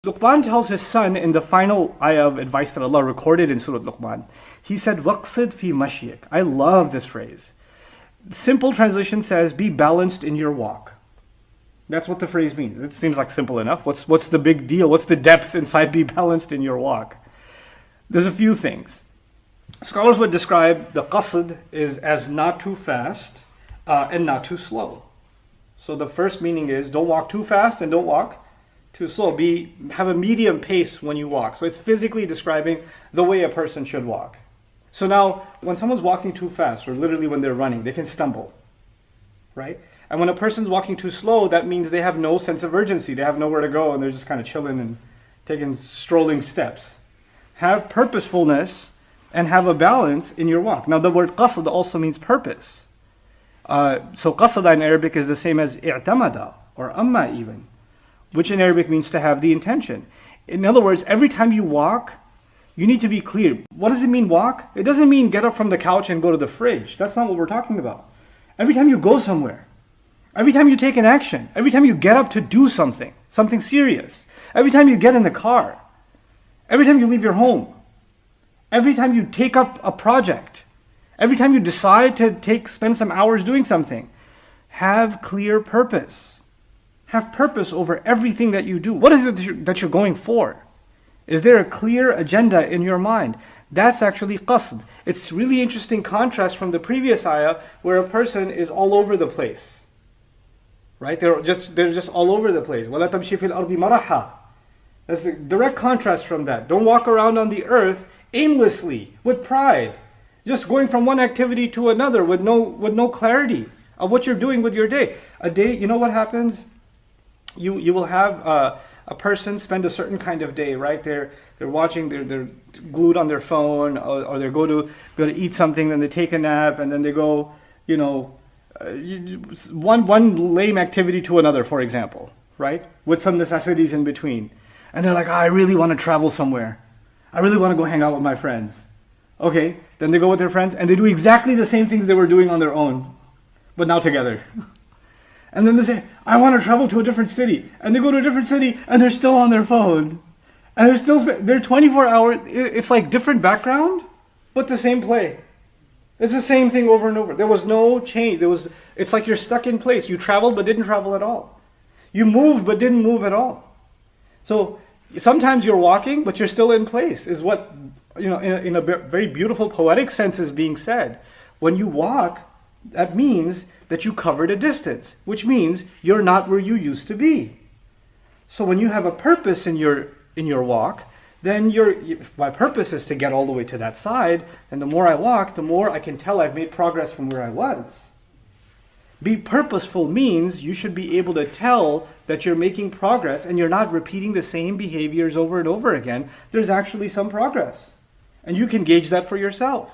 Luqman tells his son in the final ayah of advice that Allah recorded in Surah Luqman, he said, "Waqsid fi mashyik." I love this phrase. Simple translation says, be balanced in your walk. That's what the phrase means. It seems like simple enough. What's the big deal? What's the depth inside be balanced in your walk? There's a few things. Scholars would describe the qasd is as not too fast and not too slow. So the first meaning is don't walk too fast and don't walk too slow. Have a medium pace when you walk. So it's physically describing the way a person should walk. So now, when someone's walking too fast, or literally when they're running, they can stumble, right? And when a person's walking too slow, that means they have no sense of urgency. They have nowhere to go, and they're just kind of chilling and taking strolling steps. Have purposefulness and have a balance in your walk. Now, the word qasd also means purpose. So qasada in Arabic is the same as i'tamada, or amma even, which in Arabic means to have the intention. In other words, every time you walk, you need to be clear. What does it mean walk? It doesn't mean get up from the couch and go to the fridge. That's not what we're talking about. Every time you go somewhere, every time you take an action, every time you get up to do something serious, every time you get in the car, every time you leave your home, every time you take up a project, every time you decide to spend some hours doing something, have clear purpose. Have purpose over everything that you do. What is it that you're going for? Is there a clear agenda in your mind? That's actually qasd. It's really interesting contrast from the previous ayah where a person is all over the place. Right? They're just all over the place. وَلَا تَمْشِي فِي الْأَرْضِ مَرَحًا. That's a direct contrast from that. Don't walk around on the earth aimlessly, with pride. Just going from one activity to another with no clarity of what you're doing with your day. A day, you know what happens? You will have a person spend a certain kind of day, right? They're watching, they're glued on their phone, or they go to eat something, then they take a nap, and then they go, one lame activity to another, for example, right? With some necessities in between. And they're like, I really want to travel somewhere. I really want to go hang out with my friends. Okay, then they go with their friends, and they do exactly the same things they were doing on their own, but now together. And then they say, I want to travel to a different city. And they go to a different city and they're still on their phone. And they're 24 hours. It's like different background, but the same play. It's the same thing over and over. There was no change. It's like you're stuck in place. You traveled but didn't travel at all. You moved but didn't move at all. So sometimes you're walking but you're still in place is what, in a very beautiful poetic sense is being said. When you walk, that means that you covered a distance, which means you're not where you used to be. So when you have a purpose in your walk, then if my purpose is to get all the way to that side, and the more I walk, the more I can tell I've made progress from where I was. Be purposeful means you should be able to tell that you're making progress and you're not repeating the same behaviors over and over again. There's actually some progress. And you can gauge that for yourself.